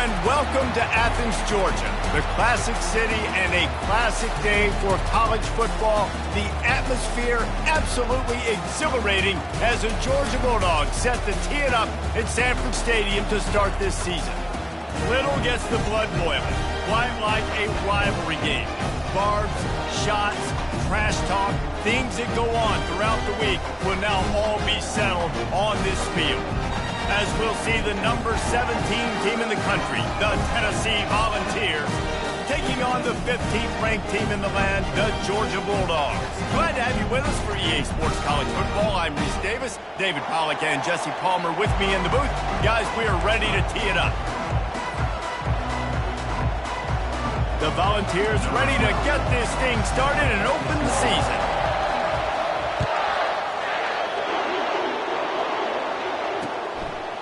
and welcome to Athens, Georgia, the classic city and a classic day for college football. The atmosphere absolutely exhilarating as the Georgia Bulldogs set to tee it up at Sanford Stadium to start this season. Little gets the blood boiling, quite like a rivalry game. Barbs, shots, trash talk, things that go on throughout the week will now all be settled on this field. As we'll see the number 17 team in the country, the Tennessee Volunteers, taking on the 15th ranked team in the land, the Georgia Bulldogs. Glad to have you with us for EA Sports College Football. I'm Reese Davis, David Pollack and Jesse Palmer with me in the booth. Guys, we are ready to tee it up. The Volunteers ready to get this thing started and open the season.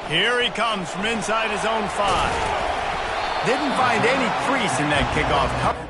Here he comes from inside his own 5. Didn't find any crease in that kickoff cover.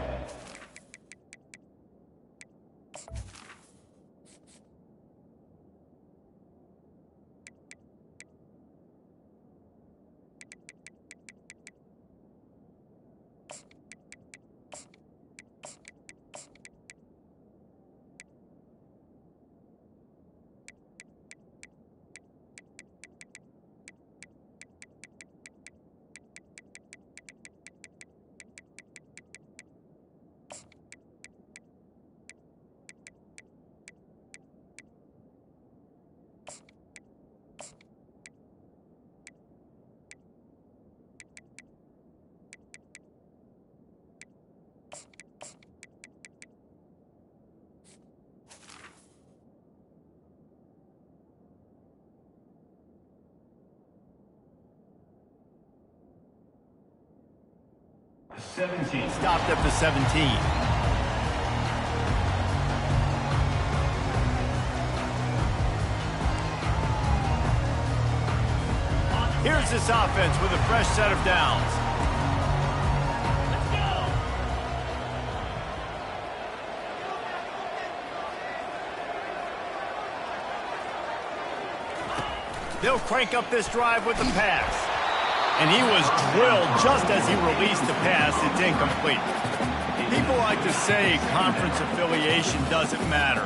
Stopped up to 17. Here's this offense with a fresh set of downs. Let's go. They'll crank up this drive with the pass. And he was drilled just as he released the pass. It's incomplete. People like to say conference affiliation doesn't matter.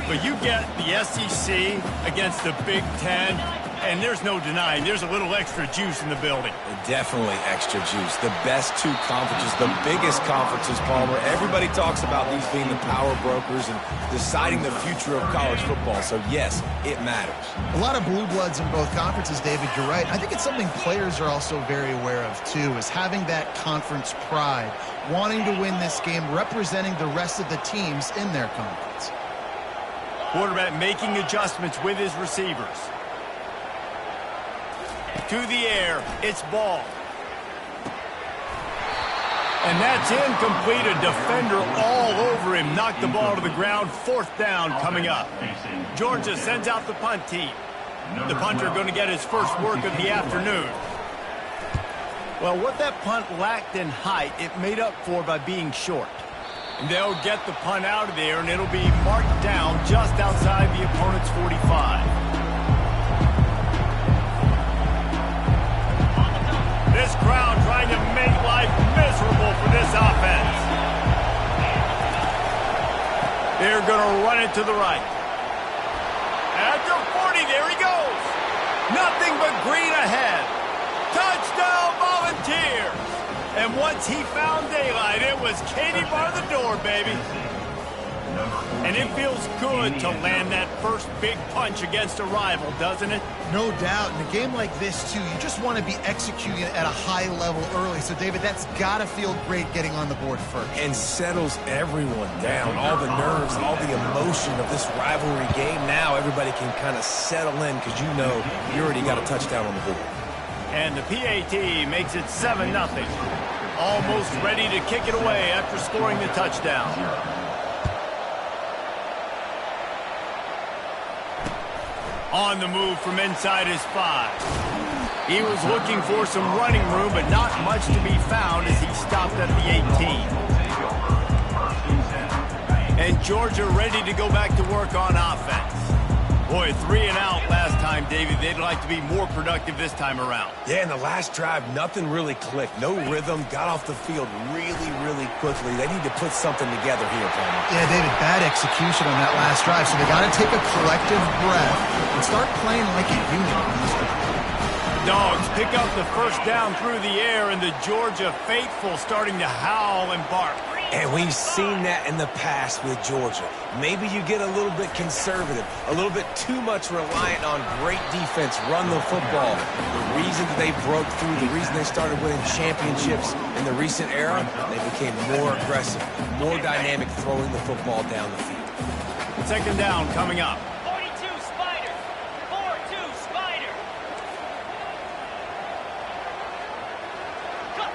But you get the SEC against the Big Ten, and there's no denying there's a little extra juice in the building. Definitely extra juice. The best two conferences, the biggest conferences, Palmer. Everybody talks about these being the power brokers and deciding the future of college football. So, yes, it matters. A lot of blue bloods in both conferences, David. You're right. I think it's something players are also very aware of, too, is having that conference pride, wanting to win this game, representing the rest of the teams in their conference. Quarterback making adjustments with his receivers. To the air, it's ball. And that's incomplete. A defender all over him. Knocked the ball to the ground. 4th down coming up. Georgia sends out the punt team. The punter going to get his first work of the afternoon. Well, what that punt lacked in height, it made up for by being short. And they'll get the punt out of there, and it'll be marked down just outside the opponent's 45. This crowd trying to make life miserable for this offense. They're going to run it to the right. At the 40, there he goes. Nothing but green ahead. Touchdown, Volunteers. And once he found daylight, it was Katie bar the door, baby. And it feels good to land that first big punch against a rival, doesn't it? No doubt. In a game like this, too, you just want to be executing it at a high level early. So, David, that's got to feel great getting on the board first. And settles everyone down. All the nerves, all the emotion of this rivalry game. Now everybody can kind of settle in because you know you already got a touchdown on the board. And the PAT makes it 7-0. Almost ready to kick it away after scoring the touchdown. On the move from inside his 5. He was looking for some running room, but not much to be found as he stopped at the 18. And Georgia ready to go back to work on offense. Boy, 3 and out last time, David. They'd like to be more productive this time around. Yeah, in the last drive, nothing really clicked. No rhythm, got off the field really, really quickly. They need to put something together here, Palmer. Yeah, David, bad execution on that last drive, so they got to take a collective breath and start playing like a unit. Dogs pick up the first down through the air, and the Georgia faithful starting to howl and bark. And we've seen that in the past with Georgia. Maybe you get a little bit conservative, a little bit too much reliant on great defense, run the football. The reason that they broke through, the reason they started winning championships in the recent era, they became more aggressive, more dynamic throwing the football down the field. Second down coming up. 42 Spider. 4-2 Spider. Cut.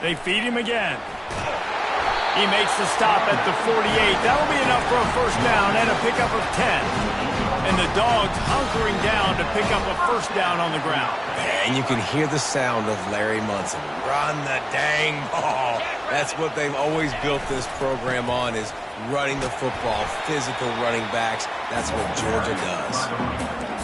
They feed him again. He makes the stop at the 48. That'll be enough for a first down and a pickup of 10. And the Dogs hunkering down to pick up a first down on the ground. And you can hear the sound of Larry Munson. Run the dang ball. That's what they've always built this program on, is running the football, physical running backs. That's what Georgia does.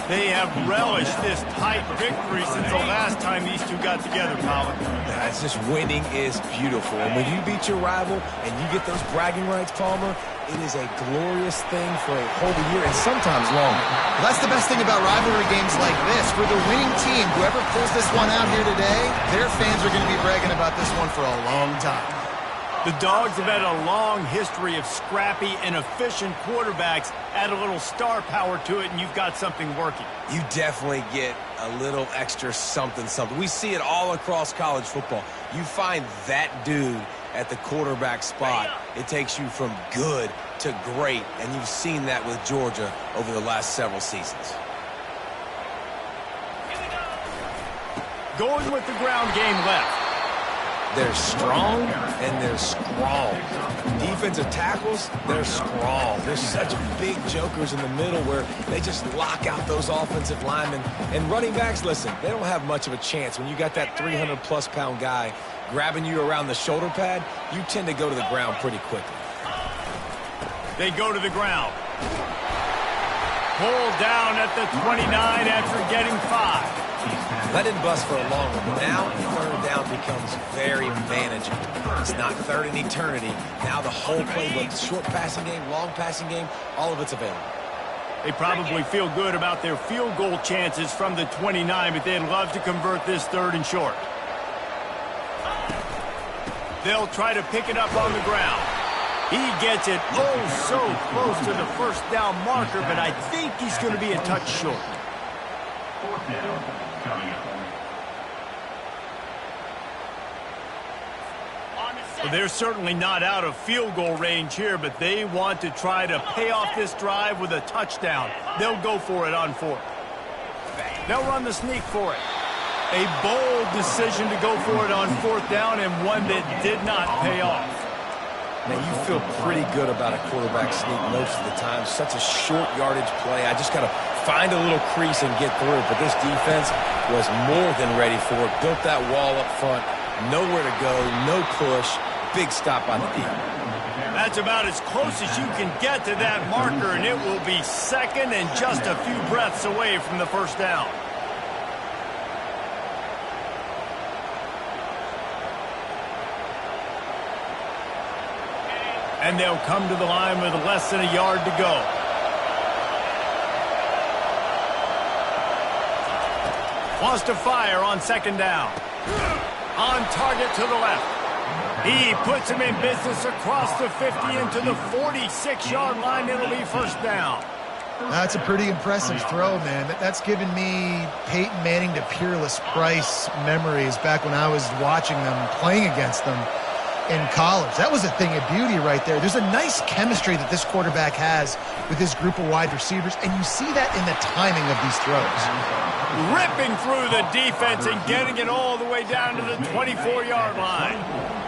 They have relished this tight victory since the last time these two got together, Colin. It's just winning is beautiful. And when you beat your rival and you get those bragging rights, Palmer, it is a glorious thing for a whole year and sometimes longer. Well, that's the best thing about rivalry games like this. For the winning team, whoever pulls this one out here today, their fans are going to be bragging about this one for a long time. The Dogs have had a long history of scrappy and efficient quarterbacks. Add a little star power to it, and you've got something working. You definitely get a little extra something. We see it all across college football. You find that dude at the quarterback spot, it takes you from good to great, and you've seen that with Georgia over the last several seasons. Going with the ground game left. They're strong and they're strong. Defensive tackles, they're strong. They're such big jokers in the middle where they just lock out those offensive linemen. And running backs, listen, they don't have much of a chance. When you got that 300-plus pound guy grabbing you around the shoulder pad, you tend to go to the ground pretty quickly. They go to the ground. Pulled down at the 29 after getting 5. That didn't bust for a long one, but now third down becomes very manageable. It's not third in eternity. Now the whole playbook, short passing game, long passing game, all of it's available. They probably feel good about their field goal chances from the 29, but they'd love to convert this third and short. They'll try to pick it up on the ground. He gets it so close to the first down marker, but I think he's going to be a touch short. Fourth down coming up. Well, they're certainly not out of field goal range here, but they want to try to pay off this drive with a touchdown. They'll go for it on fourth. They'll run the sneak for it. A bold decision to go for it on fourth down, and one that did not pay off. Now, you feel pretty good about a quarterback sneak most of the time. Such a short yardage play. I just got to find a little crease and get through it. But this defense was more than ready for it. Built that wall up front. Nowhere to go. No push. Big stop by the D. That's about as close as you can get to that marker, and it will be second and just a few breaths away from the first down. And they'll come to the line with less than a yard to go. Wants to fire on second down. On target to the left. He puts him in business across the 50 into the 46-yard line. It'll be first down. That's a pretty impressive throw, man. That's given me Peyton Manning to Peerless Price memories back when I was watching them, playing against them in college. That was a thing of beauty right there. There's a nice chemistry that this quarterback has with his group of wide receivers, and you see that in the timing of these throws. Ripping through the defense and getting it all the way down to the 24-yard line.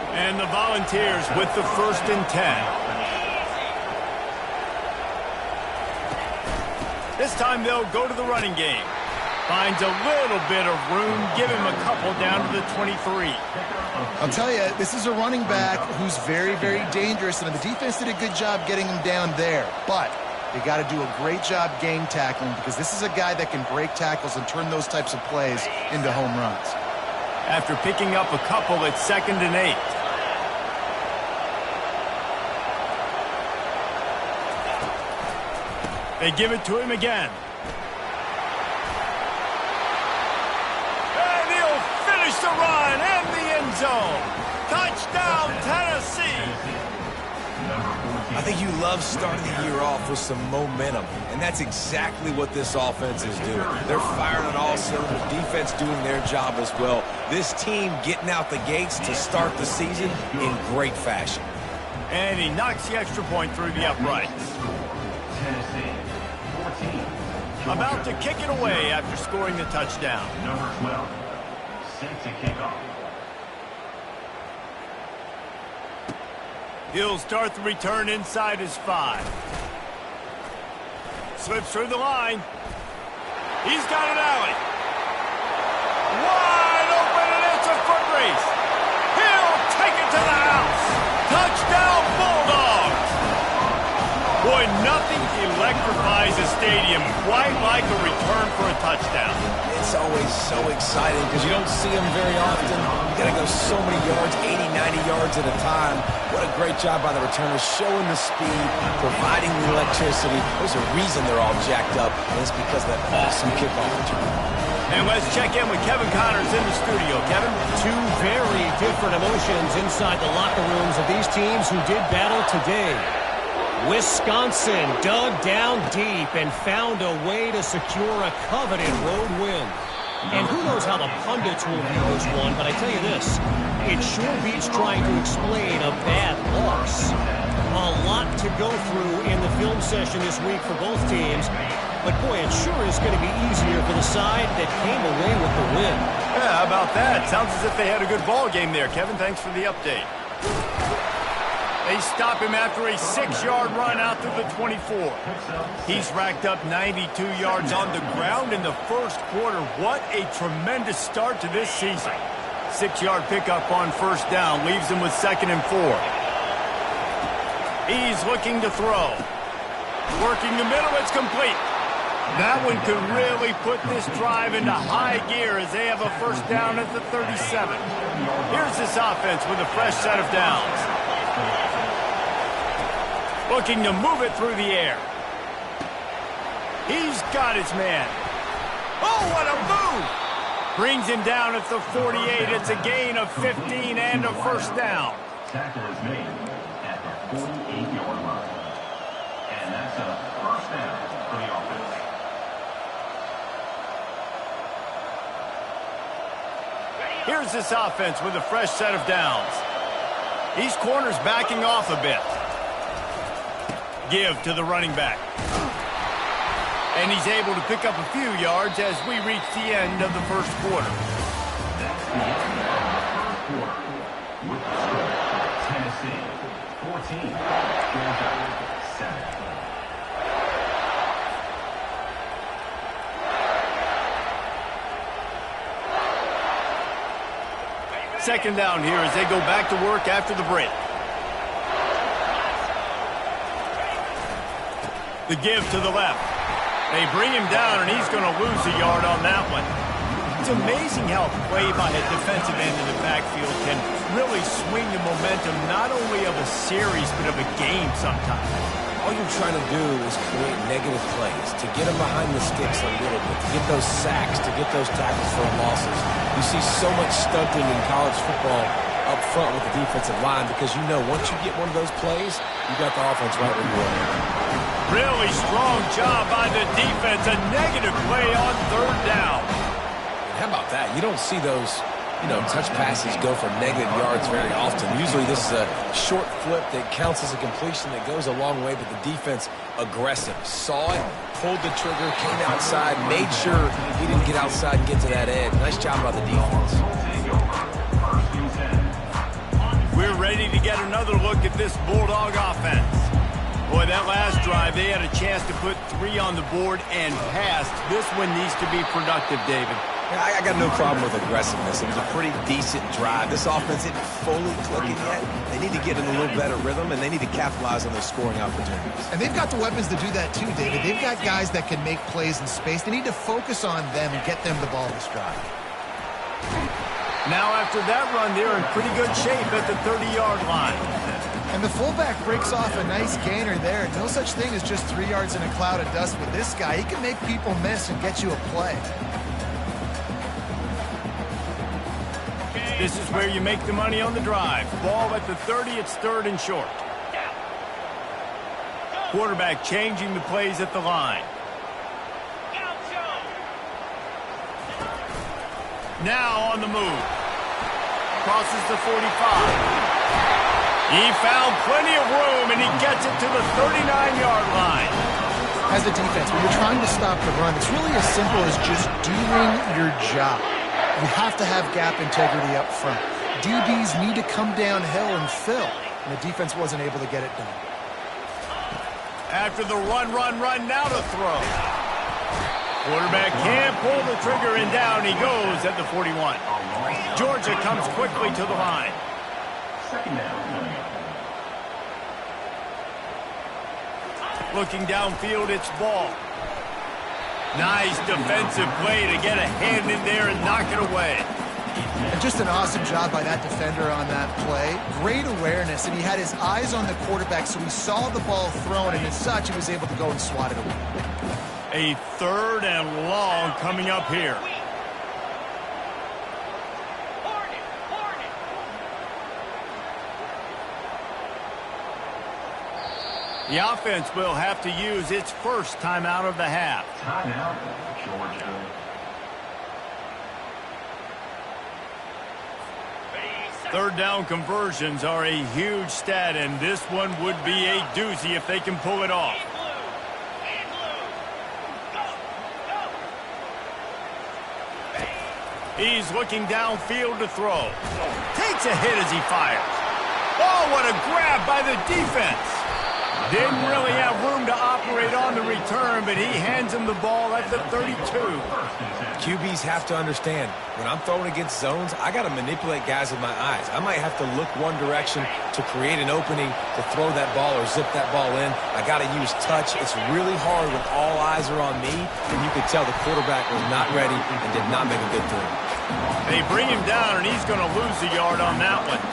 And the Volunteers with the 1st and 10. This time they'll go to the running game. Finds a little bit of room. Give him a couple down to the 23. I'll tell you, this is a running back who's very, very dangerous, and the defense did a good job getting him down there. But they got to do a great job game tackling, because this is a guy that can break tackles and turn those types of plays into home runs. After picking up a couple, it's 2nd and 8. They give it to him again. And he'll finish the run and the end zone. Touchdown, Tennessee. I think you love starting the year off with some momentum, and that's exactly what this offense is doing. They're firing on all cylinders, defense doing their job as well. This team getting out the gates to start the season in great fashion. And he knocks the extra point through the uprights. Tennessee, 14. About to kick it away after scoring the touchdown. Number 12, set to kick off. He'll start the return inside his 5. Slips through the line. He's got an alley. Wide open, and it's a foot race. He'll take it to the house. Touchdown, Bulldogs. Boy, nothing electrifies a stadium quite like a return for a touchdown. It's always so exciting because you don't see them very often. You got to go so many yards, 80, 90 yards at a time. What a great job by the returners, showing the speed, providing the electricity. There's a reason they're all jacked up, and it's because of that awesome kickoff return. And let's check in with Kevin Connors in the studio. Kevin? Two very different emotions inside the locker rooms of these teams who did battle today. Wisconsin dug down deep and found a way to secure a coveted road win. And who knows how the pundits will view this one, but I tell you this, it sure beats trying to explain a bad loss. A lot to go through in the film session this week for both teams, but boy, it sure is going to be easier for the side that came away with the win. Yeah, how about that? Sounds as if they had a good ball game there, Kevin. Thanks for the update. They stop him after a 6-yard run out to the 24. He's racked up 92 yards on the ground in the first quarter. What a tremendous start to this season. 6-yard pickup on first down leaves him with 2nd and 4. He's looking to throw. Working the middle, it's complete. That one could really put this drive into high gear as they have a first down at the 37. Here's this offense with a fresh set of downs. Looking to move it through the air. He's got his man. Oh, what a move! Brings him down at the 48. It's a gain of 15 and a first down. Tackle is made at the 48-yard line. And that's a first down for the offense. Here's this offense with a fresh set of downs. These corners backing off a bit. Give to the running back. And he's able to pick up a few yards as we reach the end of the first quarter. That's the end of the first quarter. With the score, Tennessee 14, Georgia 7. Second down here as they go back to work after the break. The give to the left. They bring him down, and he's going to lose a yard on that one. It's amazing how play by a defensive end in the backfield can really swing the momentum not only of a series but of a game sometimes. All you're trying to do is create negative plays, to get them behind the sticks a little bit, to get those sacks, to get those tackles for losses. You see so much stunting in college football up front with the defensive line because you know once you get one of those plays, you got the offense right where you want it. Really strong job by the defense. A negative play on third down. How about that? You don't see those, touch passes go for negative yards very often. Usually this is a short flip that counts as a completion that goes a long way, but the defense aggressive. Saw it, pulled the trigger, came outside, made sure he didn't get outside and get to that edge. Nice job by the defense. We're ready to get another look at this Bulldog offense. Boy, that last drive, they had a chance to put 3 on the board and passed. This one needs to be productive, David. Yeah, I got no problem with aggressiveness. It was a pretty decent drive. This offense isn't fully clicking yet. They need to get in a little better rhythm, and they need to capitalize on those scoring opportunities. And they've got the weapons to do that too, David. They've got guys that can make plays in space. They need to focus on them and get them the ball this drive. Now after that run, they're in pretty good shape at the 30-yard line. And the fullback breaks off a nice gainer there. No such thing as just 3 yards in a cloud of dust with this guy. He can make people miss and get you a play. This is where you make the money on the drive. Ball at the 30, it's 3rd and short. Quarterback changing the plays at the line. Now on the move. Crosses the 45. He found plenty of room, and he gets it to the 39-yard line. As a defense, when you're trying to stop the run, it's really as simple as just doing your job. You have to have gap integrity up front. DBs need to come downhill and fill, and the defense wasn't able to get it done. After the run, now to throw. Quarterback can't pull the trigger, and down he goes at the 41. Georgia comes quickly to the line. Second down. Looking downfield, it's Ball. Nice defensive play to get a hand in there and knock it away. And just an awesome job by that defender on that play. Great awareness, and he had his eyes on the quarterback, so he saw the ball thrown, and as such, he was able to go and swat it away. A 3rd and long coming up here. The offense will have to use its first timeout of the half. Timeout, Georgia. Third down conversions are a huge stat, and this one would be a doozy if they can pull it off. He's looking downfield to throw. Takes a hit as he fires. Oh, what a grab by the defense. Didn't really have room to operate on the return, but he hands him the ball at the 32. QBs have to understand, when I'm throwing against zones, I got to manipulate guys with my eyes. I might have to look one direction to create an opening to throw that ball or zip that ball in. I got to use touch. It's really hard when all eyes are on me, and you could tell the quarterback was not ready and did not make a good throw. They bring him down, and he's going to lose a yard on that one.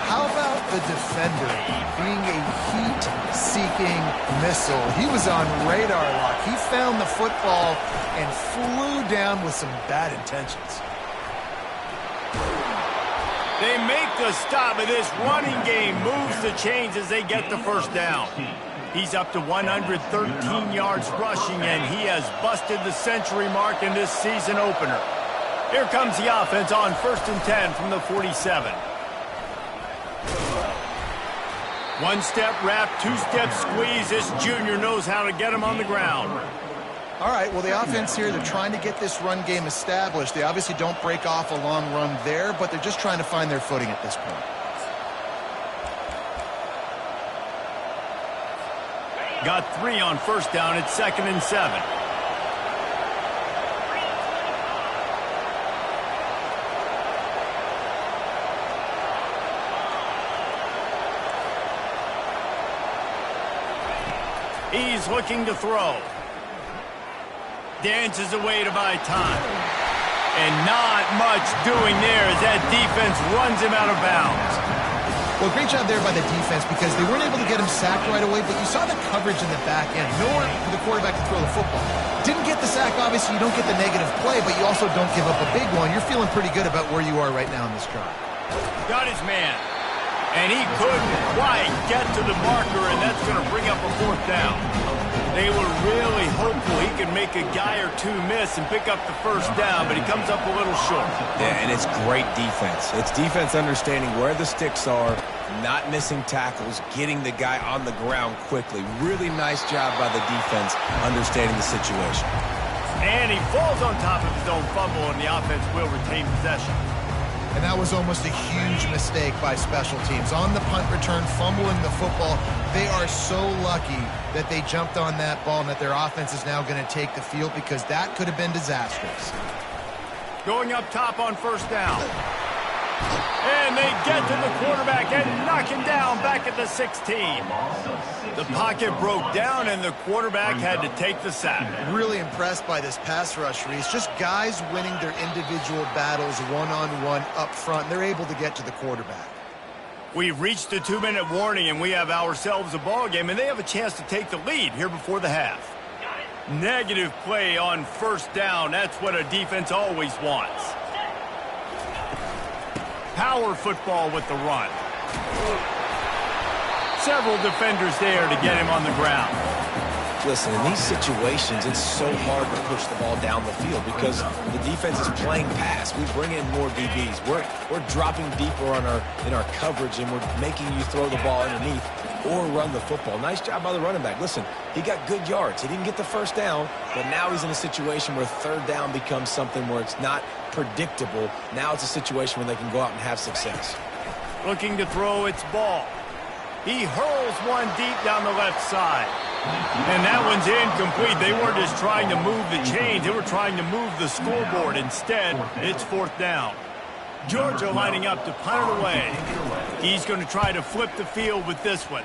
How about the defender being a heat-seeking missile? He was on radar lock. He found the football and flew down with some bad intentions. They make the stop, but this running game moves the chains as they get the first down. He's up to 113 yards rushing, and he has busted the century mark in this season opener. Here comes the offense on 1st and 10 from the 47. One-step wrap, two-step squeeze. This junior knows how to get him on the ground. All right, well, the offense here, they're trying to get this run game established. They obviously don't break off a long run there, but they're just trying to find their footing at this point. Got 3 on 1st down. It's 2nd and 7. He's looking to throw. Dances away to buy time. And not much doing there as that defense runs him out of bounds. Well, great job there by the defense because they weren't able to get him sacked right away, but you saw the coverage in the back end. Nowhere for the quarterback to throw the football. Didn't get the sack, obviously. You don't get the negative play, but you also don't give up a big one. You're feeling pretty good about where you are right now in this drive. Got his man. And he couldn't quite get to the marker, and that's going to bring up a 4th down. They were really hopeful he could make a guy or two miss and pick up the 1st down, but he comes up a little short. Yeah, and it's great defense. It's defense understanding where the sticks are, not missing tackles, getting the guy on the ground quickly. Really nice job by the defense understanding the situation. And he falls on top of his own fumble, and the offense will retain possession. And that was almost a huge mistake by special teams. On the punt return, fumbling the football, they are so lucky that they jumped on that ball and that their offense is now going to take the field, because that could have been disastrous. Going up top on first down. And they get to the quarterback and knock him down back at the 16. The pocket broke down and the quarterback had to take the sack. Really impressed by this pass rush, Reese. Just guys winning their individual battles one-on-one up front. They're able to get to the quarterback. We've reached the 2-minute warning and we have ourselves a ball game, and they have a chance to take the lead here before the half. Negative play on first down. That's what a defense always wants. Power football with the run. Several defenders there to get him on the ground. Listen, in these situations, it's so hard to push the ball down the field because the defense is playing pass. We bring in more DBs. We're dropping deeper in our coverage, and we're making you throw the ball underneath or run the football. Nice job by the running back. Listen, he got good yards. He didn't get the first down, but now he's in a situation where third down becomes something where it's not predictable. Now it's a situation where they can go out and have success. Looking to throw its ball. He hurls one deep down the left side. And that one's incomplete. They weren't just trying to move the chains. They were trying to move the scoreboard. Instead, it's fourth down. Georgia lining up to punt it away. He's going to try to flip the field with this one.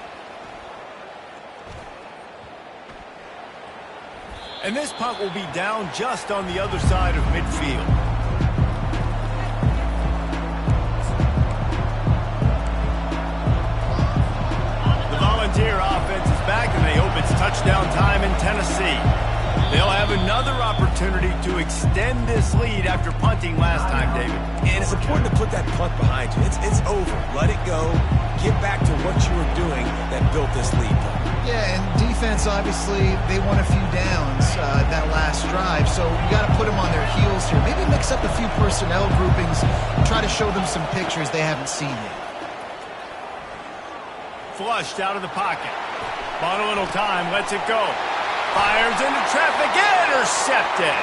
And this punt will be down just on the other side of midfield. The Volunteer offense is back, and they hope it's touchdown time in Tennessee. They'll have another opportunity to extend this lead after punting last time, David. And it's important to put that punt behind you. It's over. Let it go. Get back to what you were doing that built this lead. Yeah, and defense, obviously, they won a few downs that last drive, so you got to put them on their heels here. Maybe mix up a few personnel groupings and try to show them some pictures they haven't seen yet. Flushed out of the pocket. Bought a little time, lets it go. Fires into traffic, intercepted.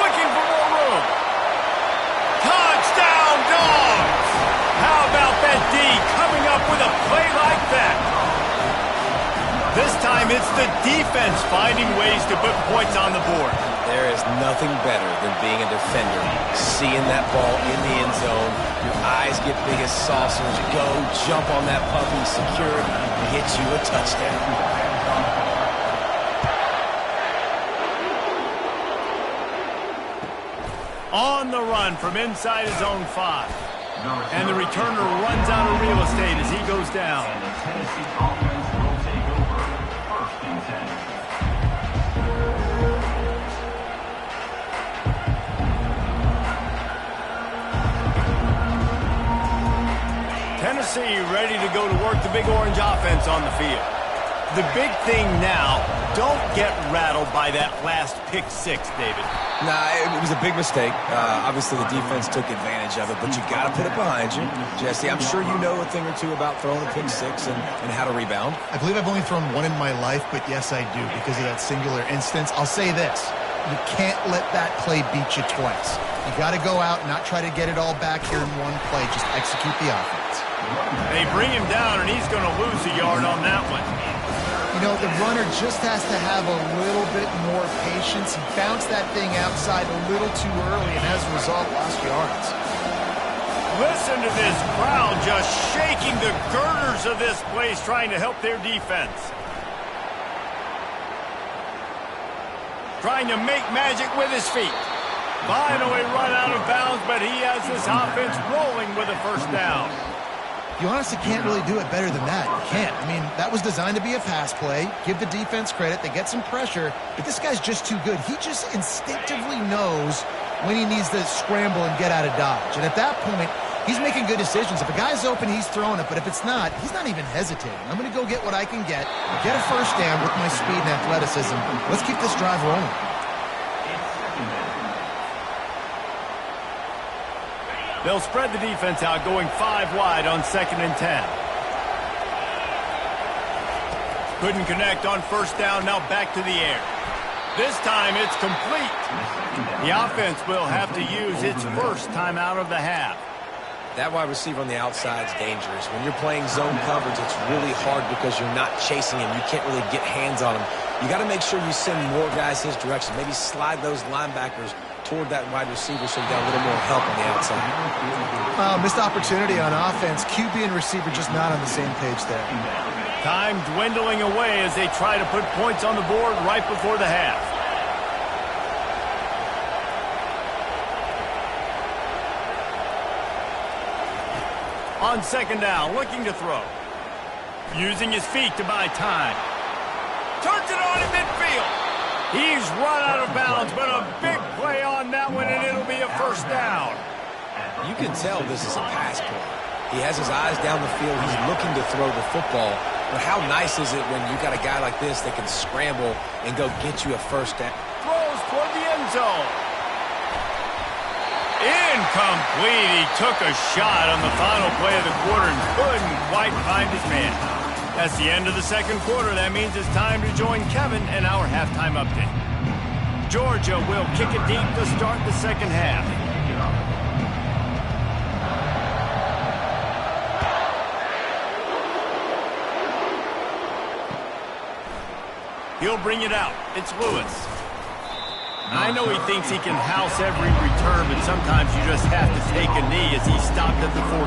Looking for more room. Touchdown, Dogs! How about that D coming up with a play like that? This time it's the defense finding ways to put points on the board. There is nothing better than being a defender. Seeing that ball in the end zone, your eyes get big as saucers. Go, jump on that puppy, secure it, and get you a touchdown. On the run from inside his own 5. And the returner runs out of real estate as he goes down. And the Tennessee offense will take over. First and 10. Tennessee ready to go to work the Big Orange offense on the field. The big thing now, don't get rattled by that last pick 6, David. Nah, it was a big mistake. Obviously, the defense took advantage of it, but you got to put it behind you. Jesse, I'm sure you know a thing or two about throwing a pick 6 and how to rebound. I believe I've only thrown one in my life, but yes, I do, because of that singular instance. I'll say this. You can't let that play beat you twice. You got to go out and not try to get it all back here in one play. Just execute the offense. They bring him down, and he's going to lose a yard on that one. You know, the runner just has to have a little bit more patience. He bounced that thing outside a little too early, and as a result, lost yards. Listen to this crowd just shaking the girders of this place, trying to help their defense. Trying to make magic with his feet. Finally run out of bounds, but he has this offense rolling with a first down. You honestly can't really do it better than that. You can't. I mean, that was designed to be a pass play. Give the defense credit. They get some pressure, but this guy's just too good. He just instinctively knows when he needs to scramble and get out of dodge. And at that point, he's making good decisions. If a guy's open, he's throwing it, but if it's not, he's not even hesitating. I'm going to go get what I can get a first down with my speed and athleticism. Let's keep this drive rolling. They'll spread the defense out, going 5 wide on 2nd and 10. Couldn't connect on first down, now back to the air. This time it's complete. The offense will have to use its first timeout of the half. That wide receiver on the outside is dangerous. When you're playing zone coverage, it's really hard because you're not chasing him. You can't really get hands on him. You got to make sure you send more guys his direction. Maybe slide those linebackers toward that wide receiver so you got a little more help on the outside. Missed opportunity on offense. QB and receiver just not on the same page there. Time dwindling away as they try to put points on the board right before the half. On second down, looking to throw. Using his feet to buy time. Turns it on in midfield. He's run out of bounds, but a big play on that one, and it'll be a first down. You can tell this is a pass play. He has his eyes down the field. He's looking to throw the football. But how nice is it when you got a guy like this that can scramble and go get you a first down? Throws toward the end zone. Incomplete. He took a shot on the final play of the quarter and couldn't quite find his man. That's the end of the second quarter. That means it's time to join Kevin and our halftime update. Georgia will kick it deep to start the second half. He'll bring it out. It's Lewis. I know he thinks he can house every return, but sometimes you just have to take a knee as he stopped at the 14.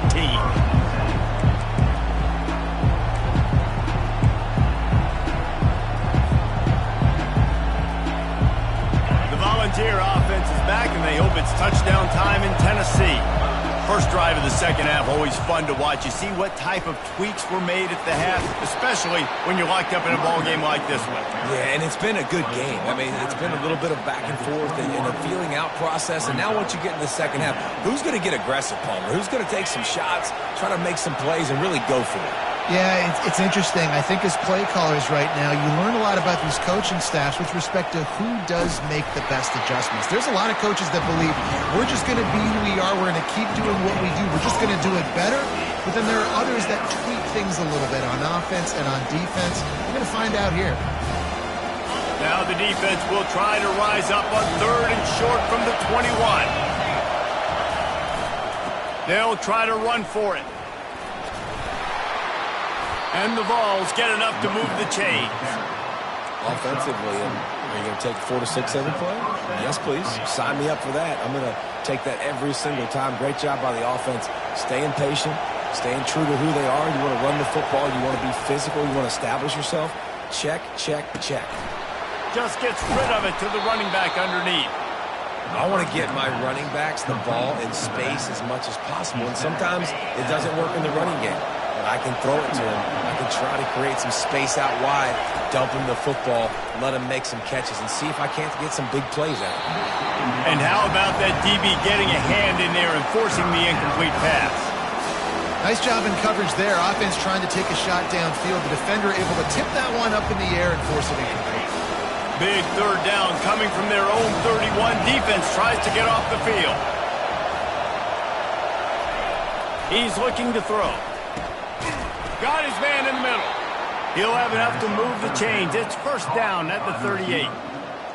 The Volunteer offense is back, and they hope it's touchdown time in Tennessee. First drive of the second half, always fun to watch. You see what type of tweaks were made at the half, especially when you're locked up in a ball game like this one. Yeah, and it's been a good game. I mean, it's been a little bit of back and forth and a feeling out process. And now once you get in the second half, who's going to get aggressive, Palmer? Who's going to take some shots, try to make some plays, and really go for it? Yeah, it's interesting. I think as play callers right now, you learn a lot about these coaching staffs with respect to who does make the best adjustments. There's a lot of coaches that believe we're just going to be who we are. We're going to keep doing what we do. We're just going to do it better. But then there are others that tweak things a little bit on offense and on defense. We're going to find out here. Now the defense will try to rise up on third and short from the 21. They'll try to run for it. And the Vols get enough to move the chains. Offensively, are you going to take 4 to 6 every play? Yes, please. Sign me up for that. I'm going to take that every single time. Great job by the offense. Staying patient, staying true to who they are. You want to run the football. You want to be physical. You want to establish yourself. Check, check, check. Just gets rid of it to the running back underneath. I want to get my running backs the ball in space as much as possible. And sometimes it doesn't work in the running game. But I can throw it to him. I can try to create some space out wide, dump him the football, let him make some catches, and see if I can't get some big plays out of him. And how about that DB getting a hand in there and forcing the incomplete pass? Nice job in coverage there. Offense trying to take a shot downfield. The defender able to tip that one up in the air and force it incomplete. Big third down coming from their own 31. Defense tries to get off the field. He's looking to throw. Got his man in the middle. He'll have enough to move the chains. It's first down at the 38.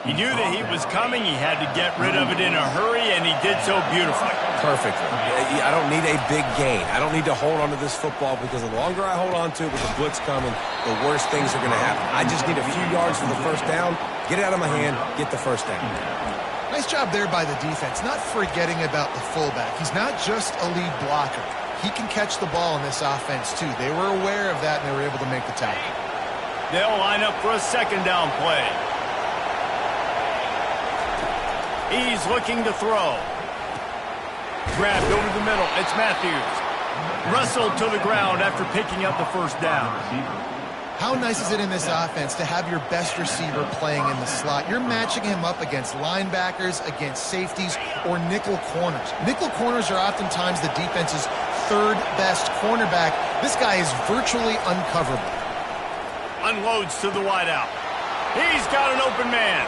He knew that he was coming. He had to get rid of it in a hurry, and he did so beautifully. Perfectly. I don't need a big gain. I don't need to hold on to this football because the longer I hold on to it with the blitz coming, the worse things are going to happen. I just need a few yards for the first down, get it out of my hand, get the first down. Nice job there by the defense, not forgetting about the fullback. He's not just a lead blocker. He can catch the ball in this offense, too. They were aware of that, and they were able to make the tackle. They'll line up for a second down play. He's looking to throw. Grabbed over the middle. It's Matthews. Wrestled to the ground after picking up the first down. How nice is it in this offense to have your best receiver playing in the slot? You're matching him up against linebackers, against safeties, or nickel corners. Nickel corners are oftentimes the defense's third best cornerback. This guy is virtually uncoverable. Unloads to the wideout. He's got an open man.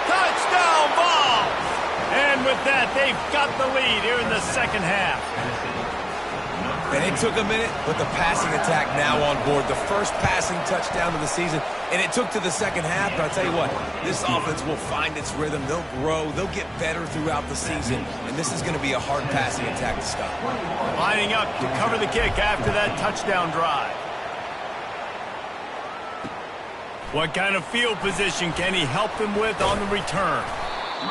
Touchdown Vols! And with that, they've got the lead here in the second half. And it took a minute, but the passing attack now on board. The first passing touchdown of the season, and it took to the second half. But I'll tell you what, this offense will find its rhythm. They'll grow. They'll get better throughout the season. And this is going to be a hard passing attack to stop. Lining up to cover the kick after that touchdown drive. What kind of field position can he help them with on the return?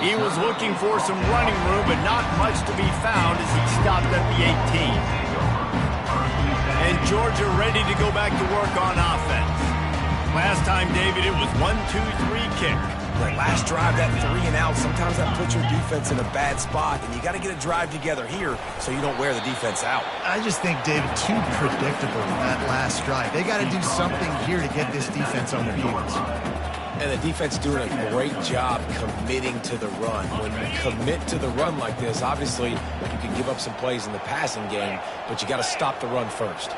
He was looking for some running room, but not much to be found as he stopped at the 18. And Georgia ready to go back to work on offense. Last time, David, it was 1-2-3 kick. That last drive, that 3 and out, sometimes that puts your defense in a bad spot, and you got to get a drive together here so you don't wear the defense out. I just think, David, too predictable in that last drive. They got to do something here to get this defense on their heels. And the defense doing a great job committing to the run. When you commit to the run like this, obviously you can give up some plays in the passing game, but you got to stop the run first.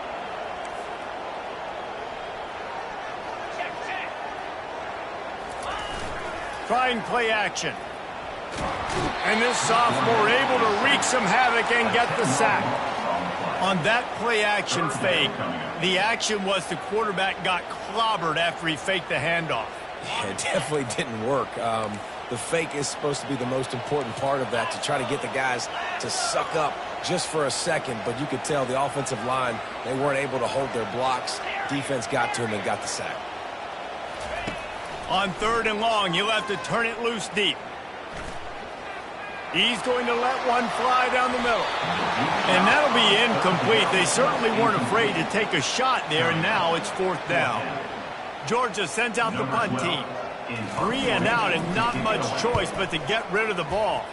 Trying play action. And this sophomore able to wreak some havoc and get the sack. On that play action fake, the action was the quarterback got clobbered after he faked the handoff. Yeah, it definitely didn't work. The fake is supposed to be the most important part of that, to try to get the guys to suck up just for a second. But you could tell the offensive line, they weren't able to hold their blocks. Defense got to him and got the sack. On 3rd and long, you'll have to turn it loose deep. He's going to let one fly down the middle. And that'll be incomplete. They certainly weren't afraid to take a shot there, and now it's 4th down. Georgia sends out the punt team. 3 and out, and not much choice but to get rid of the ball.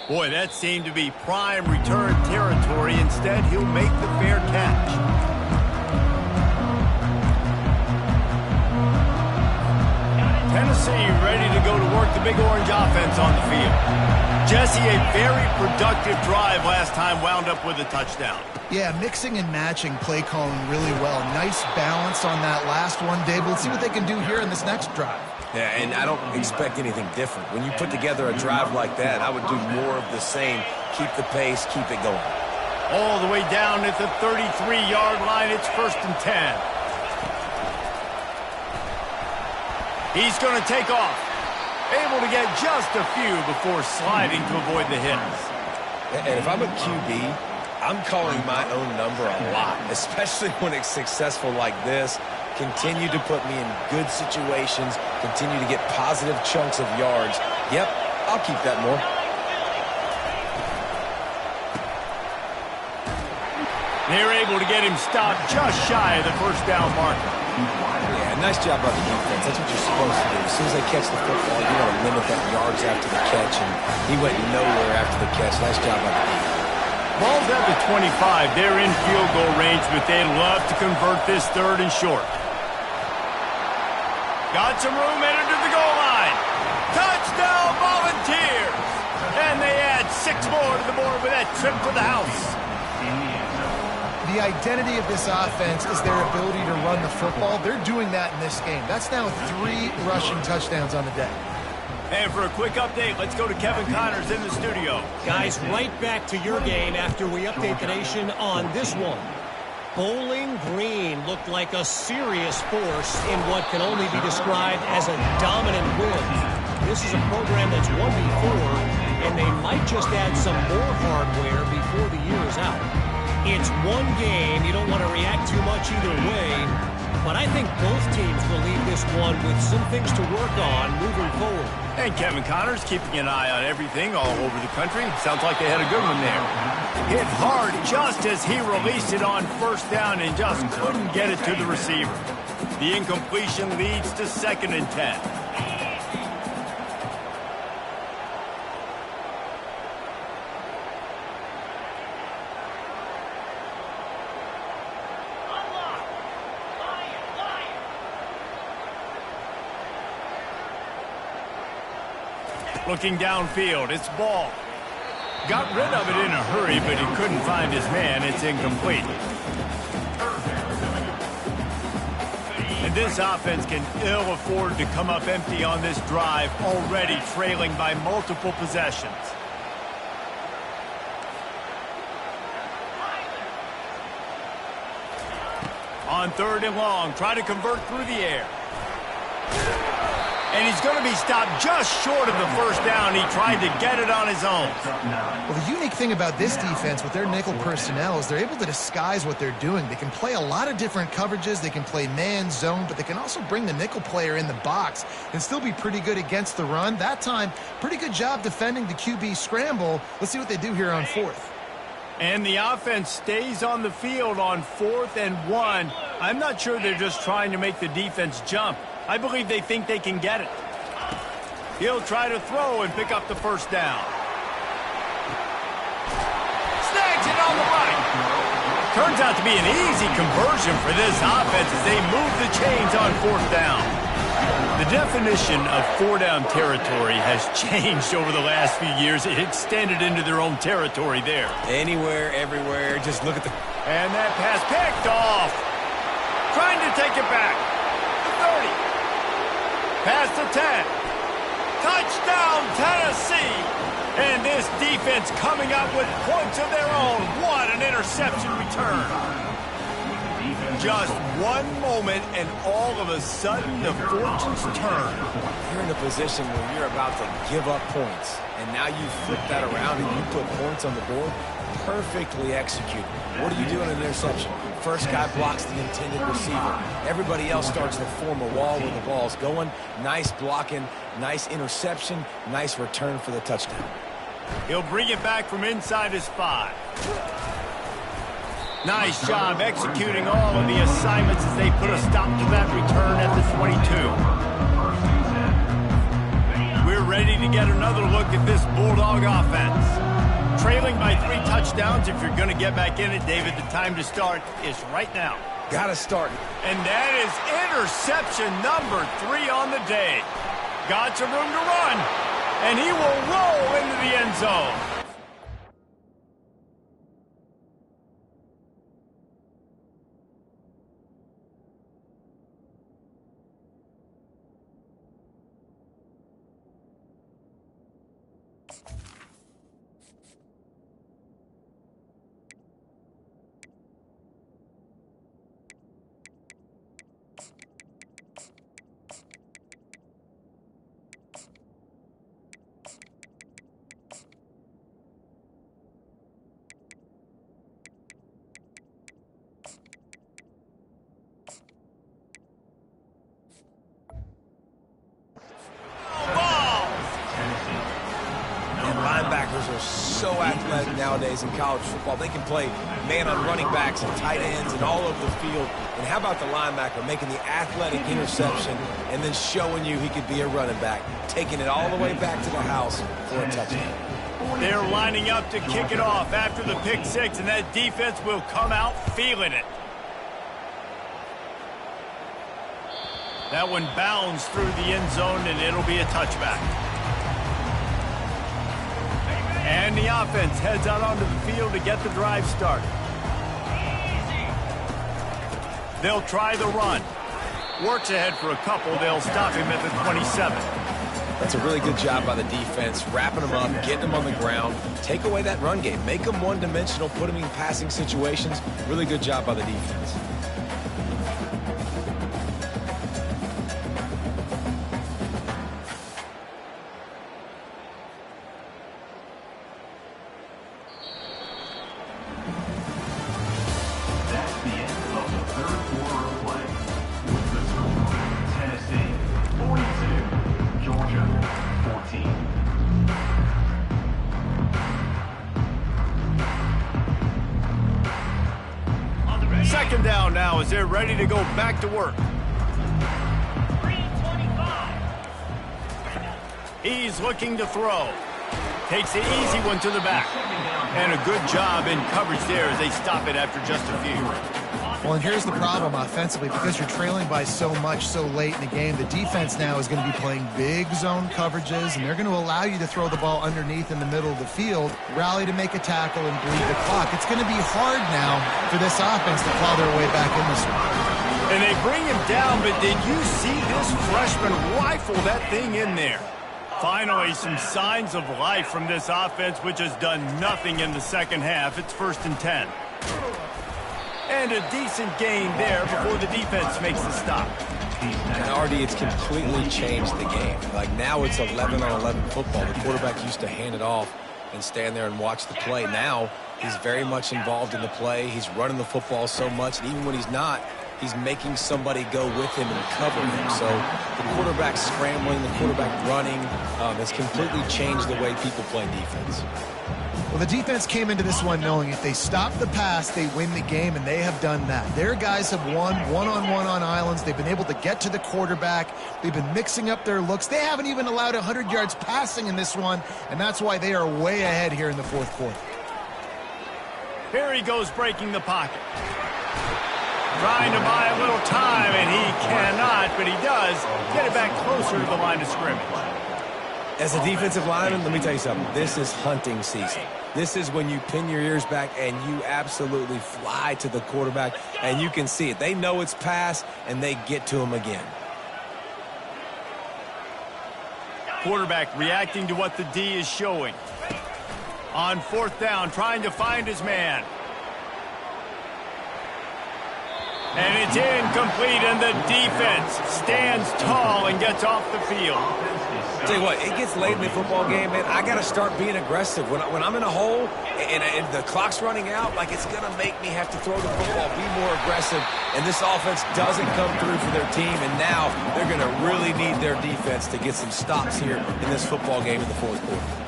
Boy, that seemed to be prime return territory. Instead, he'll make the fair catch. Tennessee ready to go to work the Big Orange offense on the field. Jesse, a very productive drive last time, wound up with a touchdown. Yeah, mixing and matching play calling really well. Nice balance on that last one, Dave. Let's see what they can do here in this next drive. Yeah, and I don't expect anything different. When you put together a drive like that, I would do more of the same. Keep the pace, keep it going. All the way down at the 33-yard line, it's 1st and 10. He's going to take off. Able to get just a few before sliding to avoid the hits. And if I'm a QB, I'm calling my own number a lot, especially when it's successful like this. Continue to put me in good situations. Continue to get positive chunks of yards. Yep, I'll keep that more. They're able to get him stopped just shy of the 1st down marker. Yeah, nice job by the defense. That's what you're supposed to do. As soon as they catch the football, you want to limit that yards after the catch, and he went nowhere after the catch. Nice job by the defense. Ball's at the 25. They're in field goal range, but they'd love to convert this 3rd and short. Got some room, entered to the goal line. Touchdown, Volunteers! And they add 6 more to the board with that trip to the house. The identity of this offense is their ability to run the football. They're doing that in this game. That's now 3 rushing touchdowns on the day. And for a quick update, let's go to Kevin Connors in the studio. Guys, right back to your game after we update the nation on this one. Bowling Green looked like a serious force in what can only be described as a dominant win. This is a program that's won before, and they might just add some more hardware before the year is out. It's one game. You don't want to react too much either way, but I think both teams will leave this one with some things to work on moving forward. And Kevin Connors keeping an eye on everything all over the country. Sounds like they had a good one there. Hit hard just as he released it on 1st down and just couldn't get it to the receiver. The incompletion leads to 2nd and 10. Looking downfield, it's ball. Got rid of it in a hurry, but he couldn't find his man. It's incomplete. And this offense can ill afford to come up empty on this drive, already trailing by multiple possessions. On 3rd and long, try to convert through the air. And he's going to be stopped just short of the first down. He tried to get it on his own. Well, the unique thing about this defense with their nickel personnel is they're able to disguise what they're doing. They can play a lot of different coverages. They can play man, zone, but they can also bring the nickel player in the box and still be pretty good against the run. That time, pretty good job defending the QB scramble. Let's see what they do here on 4th. And the offense stays on the field on 4th and 1. I'm not sure they're just trying to make the defense jump. I believe they think they can get it. He'll try to throw and pick up the first down. Snags it on the right. Turns out to be an easy conversion for this offense as they move the chains on 4th down. The definition of 4-down territory has changed over the last few years. It extended into their own territory there. Anywhere, everywhere, just look at the... And that pass picked off. Trying to take it back. The 30. Past the 10. Touchdown, Tennessee. And this defense coming up with points of their own. What an interception return. Just one moment, and all of a sudden, the fortunes turn. You're in a position where you're about to give up points, and now you flip that around and you put points on the board. Perfectly executed. What do you do in an interception? First guy blocks the intended receiver. Everybody else starts to form a wall where the ball's going. Nice blocking, nice interception, nice return for the touchdown. He'll bring it back from inside his 5. Nice job executing all of the assignments as they put a stop to that return at the 22. We're ready to get another look at this Bulldog offense. Trailing by 3 touchdowns. If you're going to get back in it, David, the time to start is right now. Gotta start. And that is interception number 3 on the day. Got some room to run, and he will roll into the end zone. Linebackers are so athletic nowadays in college football. They can play man on running backs and tight ends and all over the field. And how about the linebacker making the athletic interception and then showing you he could be a running back, taking it all the way back to the house for a touchdown. They're lining up to kick it off after the pick 6, and that defense will come out feeling it. That one bounds through the end zone, and it'll be a touchback. And the offense heads out onto the field to get the drive started. They'll try the run. Works ahead for a couple. They'll stop him at the 27. That's a really good job by the defense, wrapping them up, getting them on the ground. Take away that run game. Make them one-dimensional, put them in passing situations. Really good job by the defense. Second down now as they're ready to go back to work. 325. He's looking to throw. Takes the easy one to the back. And a good job in coverage there as they stop it after just a few. Well, and here's the problem offensively. Because you're trailing by so much so late in the game, the defense now is going to be playing big zone coverages, and they're going to allow you to throw the ball underneath in the middle of the field, rally to make a tackle, and bleed the clock. It's going to be hard now for this offense to claw their way back in this one. And they bring him down, but did you see this freshman rifle that thing in there? Finally, some signs of life from this offense, which has done nothing in the second half. It's 1st and 10. And a decent gain there before the defense makes the stop. And RD, it's completely changed the game. Like now it's 11-on-11 football. The quarterback used to hand it off and stand there and watch the play. Now he's very much involved in the play. He's running the football so much, and even when he's not, he's making somebody go with him and cover him. So the quarterback scrambling, the quarterback running has completely changed the way people play defense. Well, the defense came into this one knowing if they stop the pass, they win the game, and they have done that. Their guys have won one-on-one on islands. They've been able to get to the quarterback. They've been mixing up their looks. They haven't even allowed 100 yards passing in this one, and that's why they are way ahead here in the fourth quarter. Here he goes breaking the pocket. Trying to buy a little time, and he cannot, but he does get it back closer to the line of scrimmage. As a defensive lineman, let me tell you something. This is hunting season. This is when you pin your ears back and you absolutely fly to the quarterback, and you can see it. They know it's pass, and they get to him again. Quarterback reacting to what the D is showing. On fourth down, trying to find his man. And it's incomplete, and the defense stands tall and gets off the field. Tell you what, it gets late in the football game, man. I got to start being aggressive. When I'm in a hole and the clock's running out, like it's going to make me have to throw the football, be more aggressive. And this offense doesn't come through for their team, and now they're going to really need their defense to get some stops here in this football game in the fourth quarter.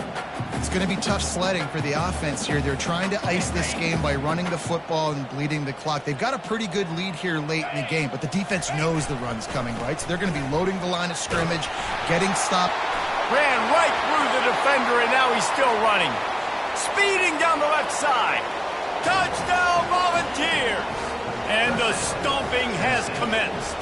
It's going to be tough sledding for the offense here. They're trying to ice this game by running the football and bleeding the clock. They've got a pretty good lead here late in the game, but the defense knows the run's coming, right? So they're going to be loading the line of scrimmage, getting stopped. Ran right through the defender, and now he's still running. Speeding down the left side. Touchdown, Volunteers! And the stomping has commenced.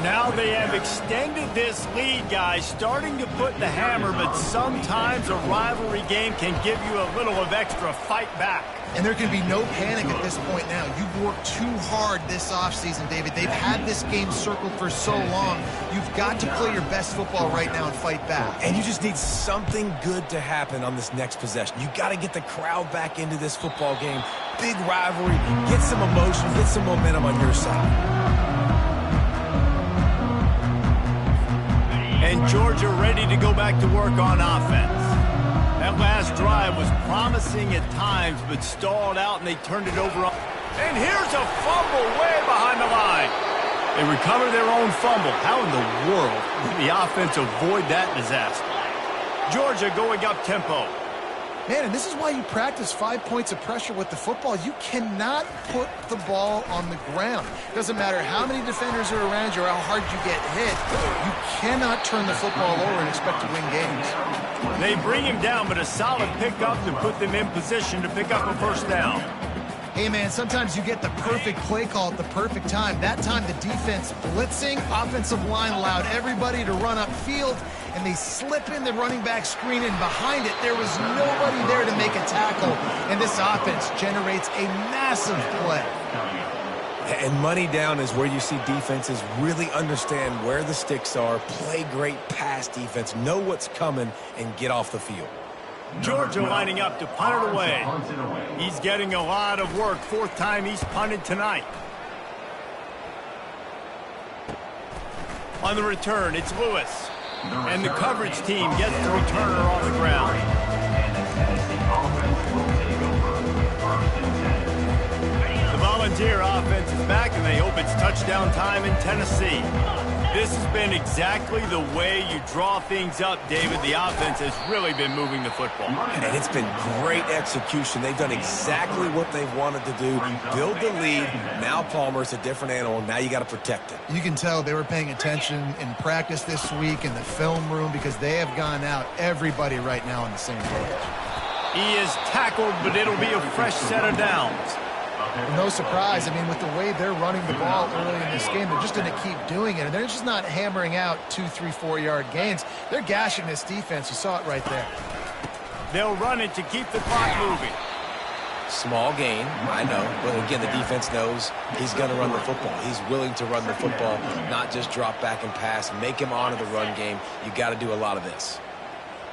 Now they have extended this lead, guys, starting to put the hammer, but sometimes a rivalry game can give you a little of extra fight back. And there can be no panic at this point now. You've worked too hard this offseason, David. They've had this game circled for so long. You've got to play your best football right now and fight back. And you just need something good to happen on this next possession. You got to get the crowd back into this football game. Big rivalry. Get some emotion. Get some momentum on your side. And Georgia ready to go back to work on offense. That last drive was promising at times, but stalled out, and they turned it over. And here's a fumble way behind the line. They recover their own fumble. How in the world did the offense avoid that disaster? Georgia going up tempo. Man, and this is why you practice 5 points of pressure with the football. You cannot put the ball on the ground. Doesn't matter how many defenders are around you or how hard you get hit. You cannot turn the football over and expect to win games. They bring him down, but a solid pickup to put them in position to pick up a first down. Hey, man, sometimes you get the perfect play call at the perfect time. That time the defense blitzing, offensive line allowed everybody to run upfield, and they slip in the running back screen, and behind it there was nobody there to make a tackle, and this offense generates a massive play. And money down is where you see defenses really understand where the sticks are, play great pass defense, know what's coming, and get off the field. Georgia lining up to punt it away. He's getting a lot of work. Fourth time he's punted tonight. On the return, it's Lewis. And the coverage team gets the returner on the ground. The Volunteer offense is back, and they hope it's touchdown time in Tennessee. This has been exactly the way you draw things up, David. The offense has really been moving the football. And it's been great execution. They've done exactly what they've wanted to do. Build the lead. Now Palmer's a different animal. Now you got to protect it. You can tell they were paying attention in practice this week in the film room because they have gone out, everybody right now on the same page. He is tackled, but it'll be a fresh set of downs. No surprise. I mean, with the way they're running the ball early in this game, they're just going to keep doing it. And they're just not hammering out 2, 3, 4-yard gains. They're gashing this defense. You saw it right there. They'll run it to keep the clock moving. Small gain, I know. But again, the defense knows he's going to run the football. He's willing to run the football, not just drop back and pass. Make him honor the run game. You got to do a lot of this.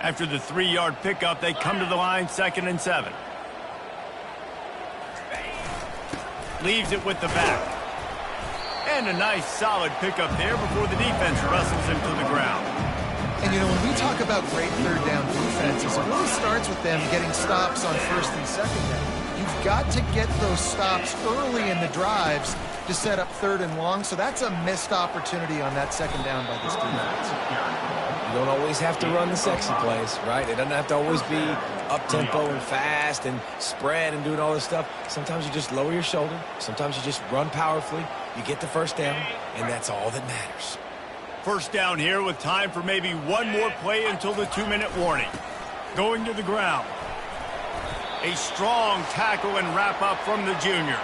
After the 3-yard pickup, they come to the line, 2nd and 7. Leaves it with the back. And a nice solid pickup there before the defense wrestles him to the ground. And, you know, when we talk about great third down defenses, it really starts with them getting stops on first and second down. You've got to get those stops early in the drives to set up third and long, so that's a missed opportunity on that second down by this defense. You don't always have to run the sexy plays, right? It doesn't have to always be up-tempo and fast and spread and doing all this stuff. Sometimes you just lower your shoulder. Sometimes you just run powerfully. You get the first down, and that's all that matters. First down here with time for maybe one more play until the 2-minute warning. Going to the ground. A strong tackle and wrap-up from the junior.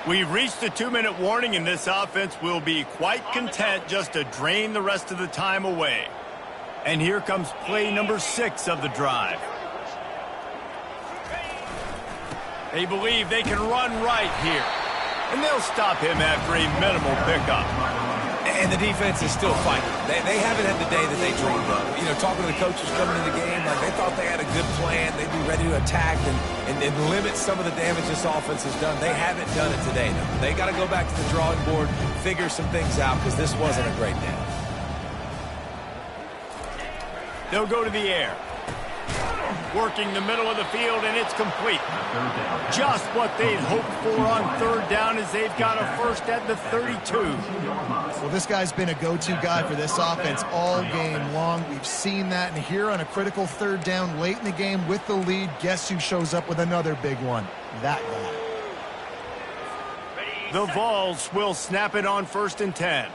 We've reached the 2-minute warning, and this offense will be quite content just to drain the rest of the time away. And here comes play number 6 of the drive. They believe they can run right here. And they'll stop him after a minimal pickup. And the defense is still fighting. They haven't had the day that they dreamed of. You know, talking to the coaches coming into the game, like they thought they had a good plan. They'd be ready to attack and limit some of the damage this offense has done. They haven't done it today, though. They got to go back to the drawing board, figure some things out, because this wasn't a great day. They'll go to the air. Working the middle of the field, and it's complete. Just what they'd hoped for on third down as they've got a first at the 32. Well, this guy's been a go-to guy for this offense all game long. We've seen that, and here on a critical third down late in the game with the lead, guess who shows up with another big one? That guy. The Vols will snap it on 1st and 10.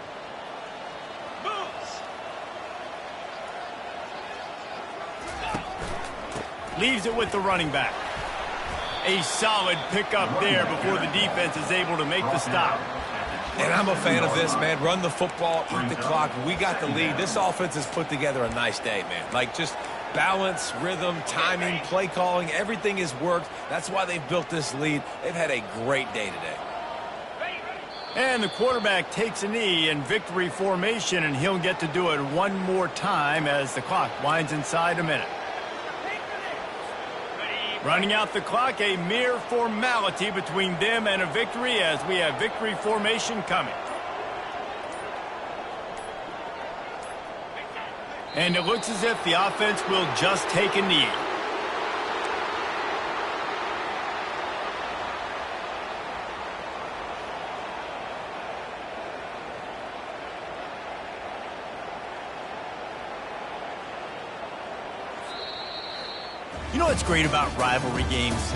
Leaves it with the running back. A solid pickup there before the defense is able to make the stop. And I'm a fan of this, man. Run the football, eat the clock. We got the lead. This offense has put together a nice day, man. Like just balance, rhythm, timing, play calling, everything has worked. That's why they've built this lead. They've had a great day today. And the quarterback takes a knee in victory formation, and he'll get to do it one more time as the clock winds inside a minute. Running out the clock, a mere formality between them and a victory as we have victory formation coming. And it looks as if the offense will just take a knee. You know what's great about rivalry games?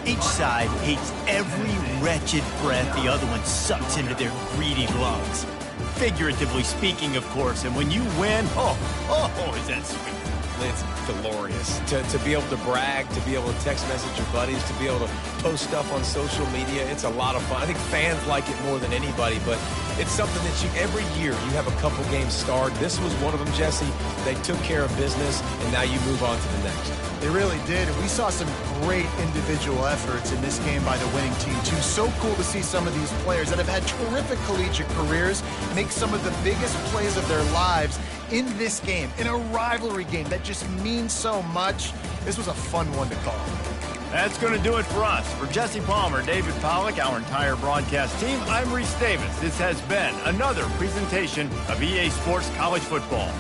Each side hates every wretched breath the other one sucks into their greedy lungs. Figuratively speaking, of course, and when you win, oh, is that sweet. It's glorious to be able to brag, to be able to text message your buddies, to be able to post stuff on social media. It's a lot of fun. I think fans like it more than anybody, but it's something that every year you have a couple games starred. This was one of them, Jesse. They took care of business, and now you move on to the next. They really did, and we saw some great individual efforts in this game by the winning team, too. So cool to see some of these players that have had terrific collegiate careers make some of the biggest plays of their lives in this game, in a rivalry game that just means so much. This was a fun one to call. That's going to do it for us. For Jesse Palmer, David Pollack, our entire broadcast team, I'm Reese Davis. This has been another presentation of EA Sports College Football.